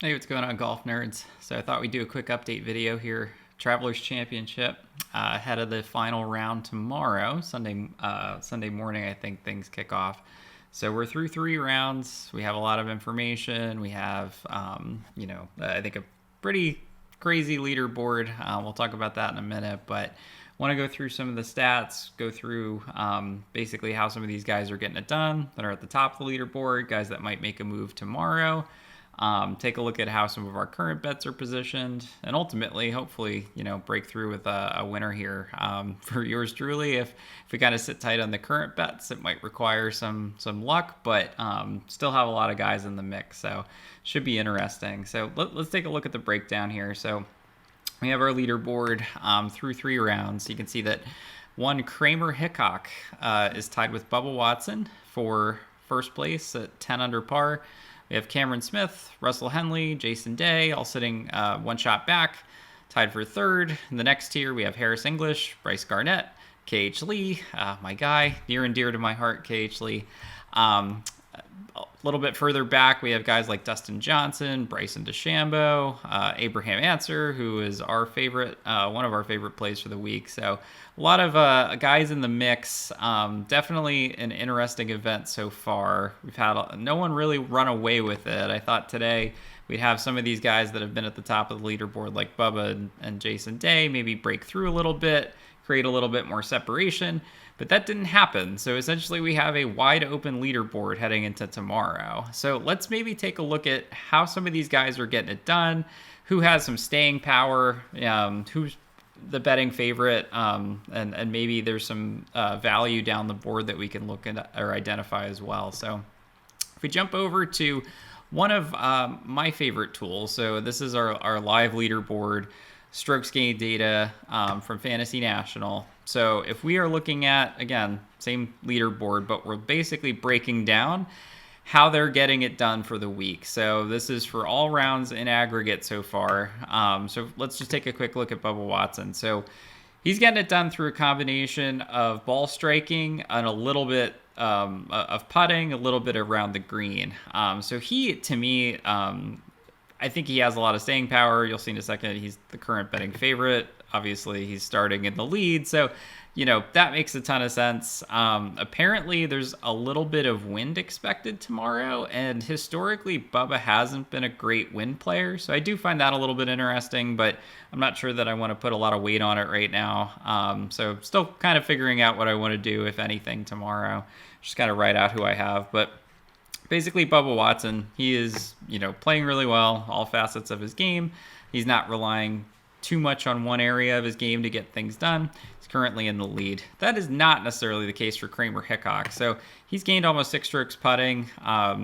Hey, what's going on, golf nerds? So I thought we'd do a quick update video here. Travelers Championship ahead of the final round tomorrow, Sunday morning. I think things kick off. So we're through 3 rounds. We have a lot of information. We have, I think a pretty crazy leaderboard. We'll talk about that in a minute, but want to go through some of the stats, go through basically how some of these guys are getting it done that are at the top of the leaderboard, guys that might make a move tomorrow. Take a look at how some of our current bets are positioned, and ultimately, hopefully, break through with a winner here for yours truly. If we kind of sit tight on the current bets, it might require some luck, but still have a lot of guys in the mix, so should be interesting. So let's take a look at the breakdown here. So we have our leaderboard through 3 rounds. You can see that one Kramer Hickok is tied with Bubba Watson for first place at 10 under par. We have Cameron Smith, Russell Henley, Jason Day, all sitting one shot back, tied for third. In the next tier, we have Harris English, Bryce Garnett, KH Lee, my guy, near and dear to my heart, KH Lee. A little bit further back, we have guys like Dustin Johnson, Bryson DeChambeau, Abraham Answer, who is our favorite, one of our favorite plays for the week. So a lot of guys in the mix. Definitely an interesting event so far. We've had no one really run away with it. I thought today we'd have some of these guys that have been at the top of the leaderboard like Bubba and Jason Day maybe break through a little bit, create a little bit more separation. But that didn't happen. So essentially we have a wide open leaderboard heading into tomorrow. So let's maybe take a look at how some of these guys are getting it done, who has some staying power, who's the betting favorite, and maybe there's some value down the board that we can look at or identify as well. So if we jump over to one of my favorite tools, so this is our live leaderboard, strokes gained data from Fantasy National. So if we are looking at, again, same leaderboard, but we're basically breaking down how they're getting it done for the week. So this is for all rounds in aggregate so far. So let's just take a quick look at Bubba Watson. So he's getting it done through a combination of ball striking and a little bit of putting, a little bit around the green. So he, to me, I think he has a lot of staying power. You'll see in a second, he's the current betting favorite. Obviously, he's starting in the lead. So, that makes a ton of sense. Apparently, there's a little bit of wind expected tomorrow. And historically, Bubba hasn't been a great wind player. So I do find that a little bit interesting, but I'm not sure that I want to put a lot of weight on it right now. So still kind of figuring out what I want to do, if anything, tomorrow. Just kind of write out who I have. But basically, Bubba Watson, he is, playing really well, all facets of his game. He's not relying too much on one area of his game to get things done. He's currently in the lead. That is not necessarily the case for Kramer Hickok. So he's gained almost 6 strokes putting.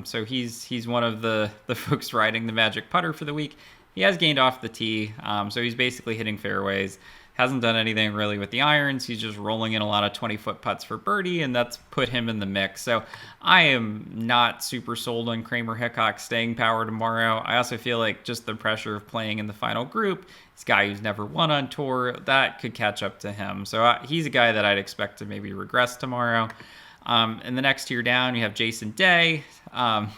So he's one of the folks riding the magic putter for the week. He has gained off the tee. So he's basically hitting fairways. Hasn't done anything really with the irons. He's just rolling in a lot of 20-foot putts for birdie, and that's put him in the mix. So I am not super sold on Kramer Hickok's staying power tomorrow. I also feel like just the pressure of playing in the final group, this guy who's never won on tour, that could catch up to him. So he's a guy that I'd expect to maybe regress tomorrow. In the next tier down, you have Jason Day.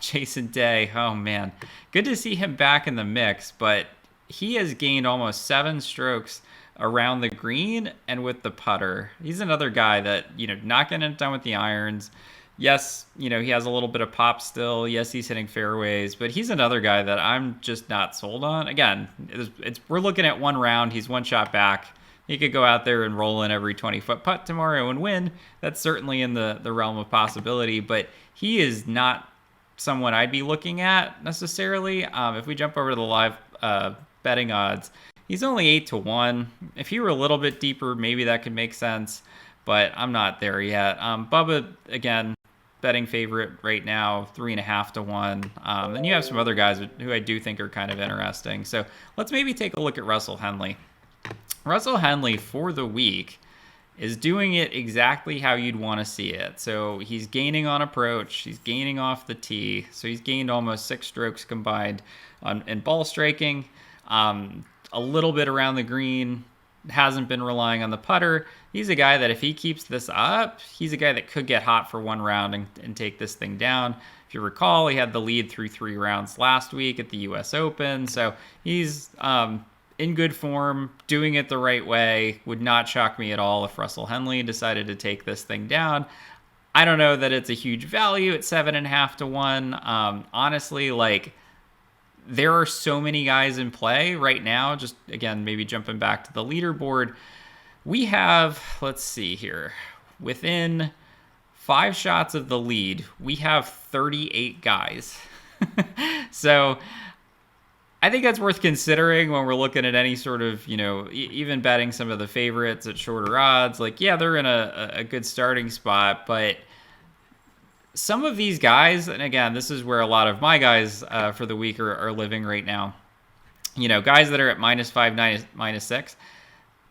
Jason Day, oh man, good to see him back in the mix, but he has gained almost 7 strokes around the green and with the putter. He's another guy that, not getting it done with the irons. Yes, he has a little bit of pop still. Yes, he's hitting fairways, but he's another guy that I'm just not sold on. Again, we're looking at one round. He's one shot back. He could go out there and roll in every 20-foot putt tomorrow and win. That's certainly in the realm of possibility, but he is not someone I'd be looking at necessarily. If we jump over to the live betting odds, he's only 8-1. If he were a little bit deeper, maybe that could make sense, but I'm not there yet. Bubba, again, betting favorite right now, 3.5-1. And you have some other guys who I do think are kind of interesting. So let's maybe take a look at Russell Henley. Russell Henley for the week is doing it exactly how you'd want to see it. So he's gaining on approach. He's gaining off the tee. So he's gained almost 6 strokes combined in ball striking. A little bit around the green, hasn't been relying on the putter. He's a guy that if he keeps this up, he's a guy that could get hot for one round and take this thing down. If you recall, he had the lead through 3 rounds last week at the U.S. Open. So he's in good form, doing it the right way. Would not shock me at all if Russell Henley decided to take this thing down. I don't know that it's a huge value at 7.5 to 1. Honestly, like, there are so many guys in play right now. Just, again, maybe jumping back to the leaderboard. We have, let's see here, within 5 shots of the lead, we have 38 guys. So I think that's worth considering when we're looking at any sort of, even betting some of the favorites at shorter odds. Like, yeah, they're in a good starting spot, but some of these guys, and again, this is where a lot of my guys for the week are living right now. Guys that are at -5, -6,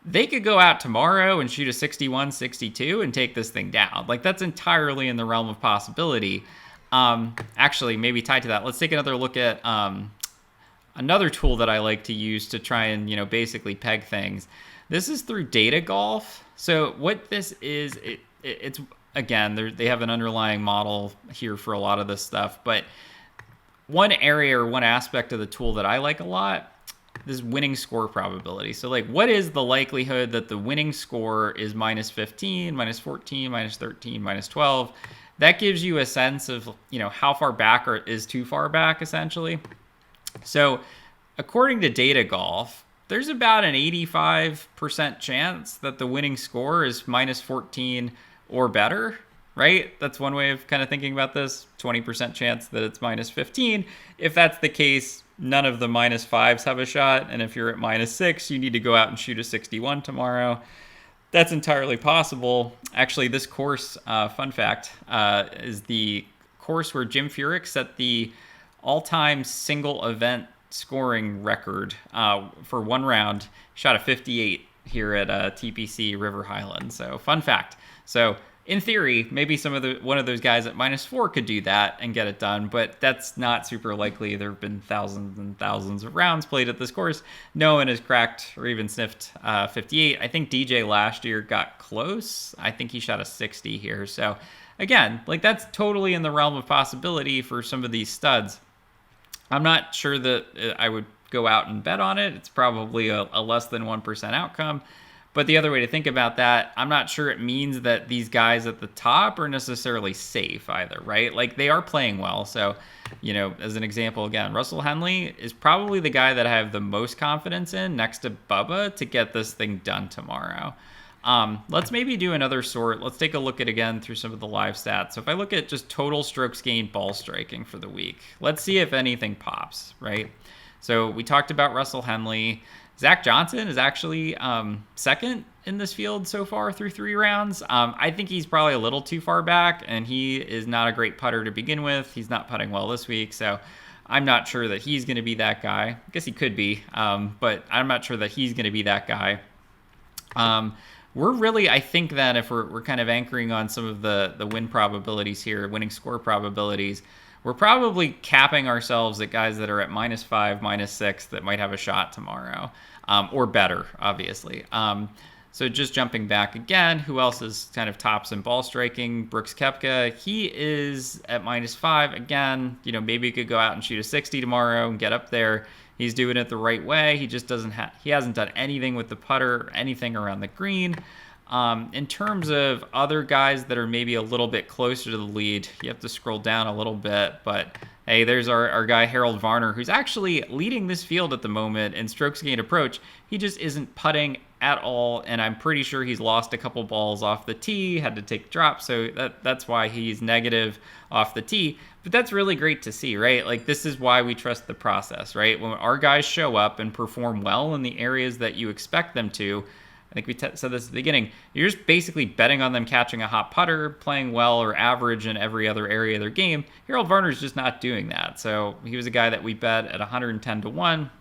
they could go out tomorrow and shoot a 61, 62 and take this thing down. Like, that's entirely in the realm of possibility. Actually, maybe tied to that, let's take another look at another tool that I like to use to try and, basically peg things. This is through Data Golf. So what this is, it's again, they have an underlying model here for a lot of this stuff. But one area or one aspect of the tool that I like a lot, this winning score probability. So, like, what is the likelihood that the winning score is -15, -14, -13, -12? That gives you a sense of, how far back or is too far back, essentially. So according to Data Golf, there's about an 85% chance that the winning score is -14 or better, right? That's one way of kind of thinking about this. 20% chance that it's -15. If that's the case, none of the -5s have a shot. And if you're at -6, you need to go out and shoot a 61 tomorrow. That's entirely possible. Actually, this course, fun fact, is the course where Jim Furyk set the all-time single event scoring record for one round. Shot a 58 here at TPC River Highland. So fun fact. So in theory, maybe one of those guys at -4 could do that and get it done, but that's not super likely. There have been thousands and thousands of rounds played at this course. No one has cracked or even sniffed 58. I think DJ last year got close. I think he shot a 60 here. So again, like, that's totally in the realm of possibility for some of these studs. I'm not sure that I would go out and bet on it. It's probably a less than 1% outcome. But the other way to think about that, I'm not sure it means that these guys at the top are necessarily safe either, right? Like, they are playing well. So, as an example, again, Russell Henley is probably the guy that I have the most confidence in next to Bubba to get this thing done tomorrow. Let's maybe do another sort. Let's take a look at, again, through some of the live stats. So if I look at just total strokes gained ball striking for the week, let's see if anything pops, right? So we talked about Russell Henley. Zach Johnson is actually second in this field so far through 3 rounds. I think he's probably a little too far back, and he is not a great putter to begin with. He's not putting well this week, so I'm not sure that he's going to be that guy. I guess he could be, but I'm not sure that he's going to be that guy. We're really, I think that if we're kind of anchoring on some of the win probabilities here, winning score probabilities, we're probably capping ourselves at guys that are at -5, -6 that might have a shot tomorrow, or better, obviously. So just jumping back again, who else is kind of tops in ball striking? Brooks Koepka, he is at -5. Again, maybe he could go out and shoot a 60 tomorrow and get up there. He's doing it the right way. He just he hasn't done anything with the putter or anything around the green. In terms of other guys that are maybe a little bit closer to the lead, you have to scroll down a little bit, but hey, there's our guy Harold Varner, who's actually leading this field at the moment in strokes gained approach. He just isn't putting at all, and I'm pretty sure he's lost a couple balls off the tee, had to take drops, so that's why he's negative off the tee. But that's really great to see, right? Like, this is why we trust the process, right? When our guys show up and perform well in the areas that you expect them to, I think we said this at the beginning, you're just basically betting on them catching a hot putter, playing well or average in every other area of their game. Harold Varner's just not doing that. So he was a guy that we bet at 110 to 1.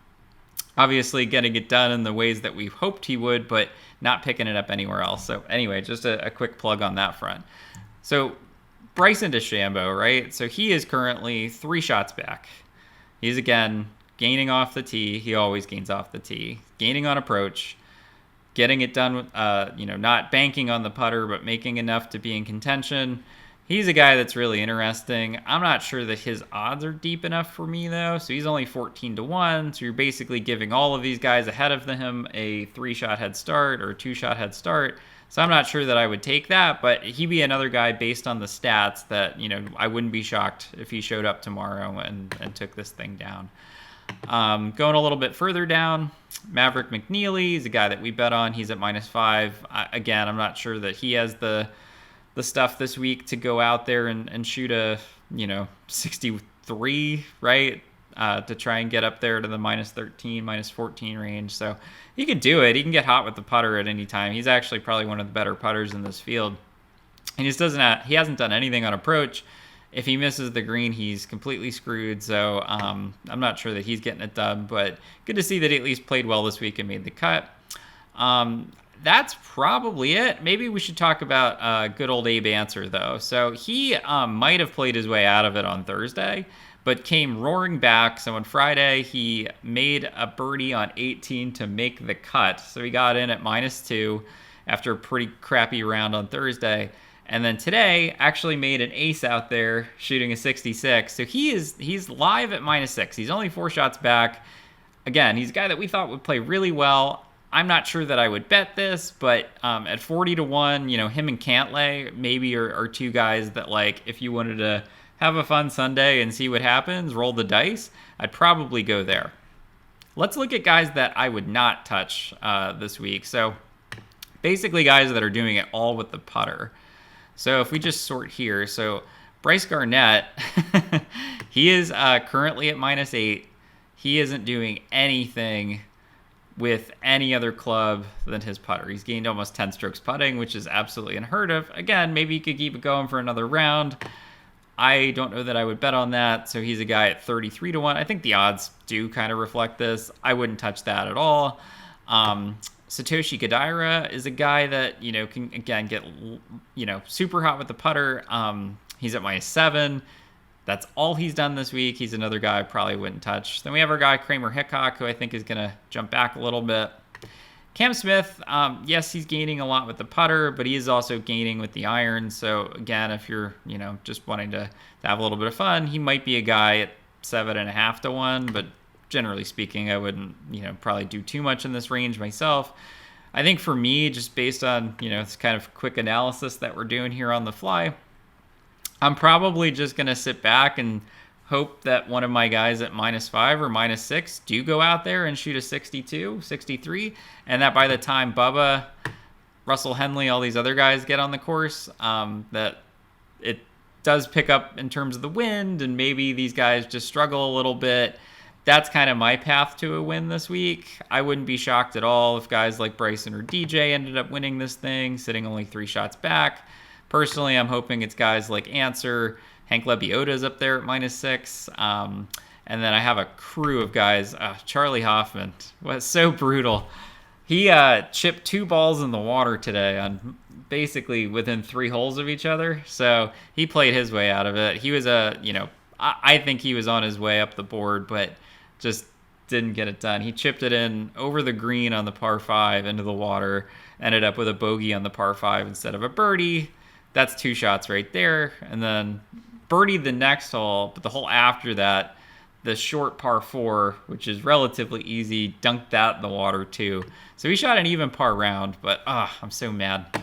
Obviously getting it done in the ways that we hoped he would, but not picking it up anywhere else. So anyway, just a quick plug on that front. So Bryson DeChambeau, right? So he is currently 3 shots back. He's, again, gaining off the tee. He always gains off the tee. Gaining on approach. Getting it done, not banking on the putter, but making enough to be in contention. He's a guy that's really interesting. I'm not sure that his odds are deep enough for me, though. So he's only 14-1. So you're basically giving all of these guys ahead of him a 3-shot head start or a 2-shot head start. So I'm not sure that I would take that, but he'd be another guy based on the stats that, I wouldn't be shocked if he showed up tomorrow and took this thing down. Going a little bit further down, Maverick McNeely is a guy that we bet on. He's at -5. Again, I'm not sure that he has the stuff this week to go out there and shoot a 63, right, to try and get up there to the -13 -14 range. So he could do it. He can get hot with the putter at any time. He's actually probably one of the better putters in this field. And he hasn't done anything on approach. If he misses the green, he's completely screwed. So I'm not sure that he's getting it done, but good to see that he at least played well this week and made the cut. That's probably it. Maybe we should talk about good old Abe Answer, though. So he might have played his way out of it on Thursday, but came roaring back. So on Friday, he made a birdie on 18 to make the cut. So he got in at -2 after a pretty crappy round on Thursday. And then today actually made an ace out there shooting a 66. So he's live at -6. He's only 4 shots back. Again, he's a guy that we thought would play really well. I'm not sure that I would bet this, but at 40-1, him and Cantlay maybe are two guys that, like, if you wanted to have a fun Sunday and see what happens, roll the dice, I'd probably go there. Let's look at guys that I would not touch this week. So basically guys that are doing it all with the putter. So if we just sort here, so Bryce Garnett, he is currently at -8. He isn't doing anything with any other club than his putter. He's gained almost 10 strokes putting, which is absolutely unheard of. Again, maybe he could keep it going for another round. I don't know that I would bet on that. So he's a guy at 33-1. I think the odds do kind of reflect this. I wouldn't touch that at all. Satoshi Kodaira is a guy that, can, again, get, super hot with the putter. He's at -7. That's all he's done this week. He's another guy I probably wouldn't touch. Then we have our guy Kramer Hickok, who I think is going to jump back a little bit. Cam Smith, yes, he's gaining a lot with the putter, but he is also gaining with the iron. So again, if you're, just wanting to have a little bit of fun, he might be a guy at 7.5-1, but generally speaking, I wouldn't, probably do too much in this range myself. I think for me, just based on, this kind of quick analysis that we're doing here on the fly, I'm probably just going to sit back and hope that one of my guys at -5 or -6 do go out there and shoot a 62, 63, and that by the time Bubba, Russell Henley, all these other guys get on the course, that it does pick up in terms of the wind, and maybe these guys just struggle a little bit. That's kind of my path to a win this week. I wouldn't be shocked at all if guys like Bryson or DJ ended up winning this thing, sitting only 3 shots back. Personally, I'm hoping it's guys like Answer, Hank Lebiota's up there at -6. And then I have a crew of guys. Charlie Hoffman was so brutal. He chipped 2 balls in the water today on basically within 3 holes of each other. So he played his way out of it. He was I think he was on his way up the board, but just didn't get it done. He chipped it in over the green on the par 5 into the water, ended up with a bogey on the par 5 instead of a birdie. That's 2 shots right there. And then birdied the next hole, but the hole after that, the short par 4, which is relatively easy, dunked that in the water too. So he shot an even par round, but I'm so mad.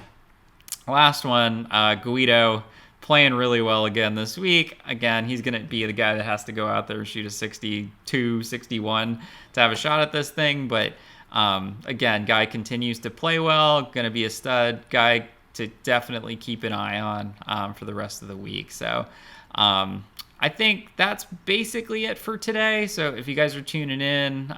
Last one, Guido, playing really well again this week. Again, he's going to be the guy that has to go out there and shoot a 62, 61 to have a shot at this thing. But again, guy continues to play well, going to be a stud guy to definitely keep an eye on for the rest of the week. So I think that's basically it for today. So if you guys are tuning in,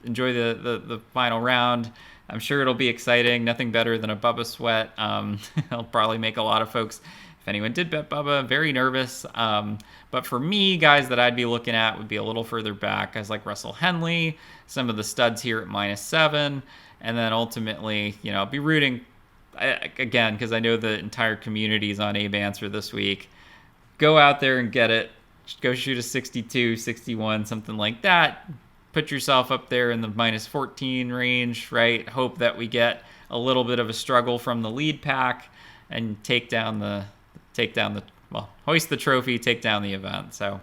enjoy the final round. I'm sure it'll be exciting. Nothing better than a Bubba sweat. It'll probably make a lot of folks, if anyone did bet Bubba, very nervous. But for me, guys that I'd be looking at would be a little further back, guys like Russell Henley, some of the studs here at -7. And then ultimately, I'll be rooting again, because I know the entire community is on Abe Answer this week. Go out there and get it. Go shoot a 62, 61, something like that. Put yourself up there in the -14 range, right? Hope that we get a little bit of a struggle from the lead pack and take down the take down hoist the trophy, take down the event. So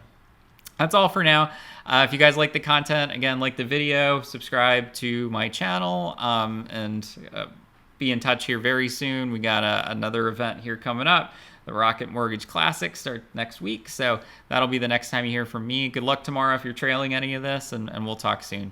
that's all for now. If you guys like the content, again, like the video, subscribe to my channel, and be in touch here very soon. We got another event here coming up. The Rocket Mortgage Classic starts next week, so that'll be the next time you hear from me. Good luck tomorrow if you're trailing any of this, and we'll talk soon.